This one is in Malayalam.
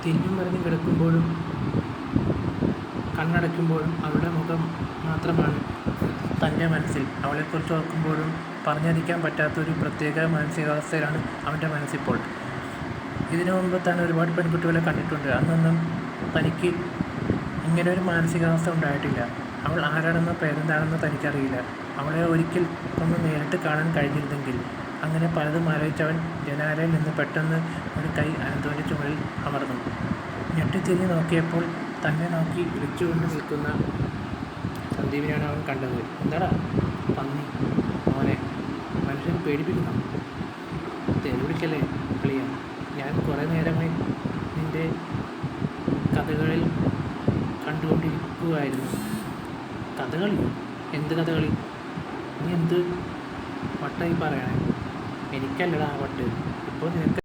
തിരിഞ്ഞും മറിഞ്ഞും കിടക്കുമ്പോഴും കണ്ണടയ്ക്കുമ്പോഴും അവളുടെ മുഖം മാത്രമാണ് തൻ്റെ മനസ്സിൽ. അവളെക്കുറിച്ച് ഓർക്കുമ്പോഴും പറഞ്ഞറിയിക്കാൻ പറ്റാത്തൊരു പ്രത്യേക മാനസികാവസ്ഥയിലാണ് അവൻ്റെ മനസ്സിപ്പോൾ. ഇതിനു മുമ്പ് താൻ ഒരുപാട് പെൺകുട്ടികളെ കണ്ടിട്ടുണ്ട്. അന്നൊന്നും തനിക്ക് ഇങ്ങനൊരു മാനസികാവസ്ഥ ഉണ്ടായിട്ടില്ല. അവൾ ആരാണെന്നോ പേരെന്താണെന്നോ തനിക്കറിയില്ല. അവളെ ഒരിക്കൽ ഒന്ന് നേരിട്ട് കാണാൻ കഴിഞ്ഞിരുന്നെങ്കിൽ. അങ്ങനെ പലതും ആലോചിച്ചവൻ ജനാലയിൽ നിന്ന് പെട്ടെന്ന് ഒരു കൈ അനന്തുവിൻ്റെ ചുമലിൽ അമർന്നു. ഞെട്ടിത്തിരിഞ്ഞ് നോക്കിയപ്പോൾ തന്നെ നോക്കി വിളിച്ചുകൊണ്ട് നിൽക്കുന്ന സന്ദീപിനെയാണ് അവൻ കണ്ടത്. എന്താടാ പന്നി മോനെ, മനുഷ്യൻ പേടിപ്പിക്കണം. തെരുവിളിക്കല്ലേ കളിയാ. ഞാൻ കുറേ നേരമായി നിൻ്റെ കഥകളിൽ കണ്ടുകൊണ്ടിരിക്കുകയായിരുന്നു. കഥകളിയോ? എന്ത് കഥകളി? നീ എന്ത് വട്ടായി പറയണേ? എനിക്കല്ലടാ വട്ട്. ഇപ്പോൾ നിനക്ക്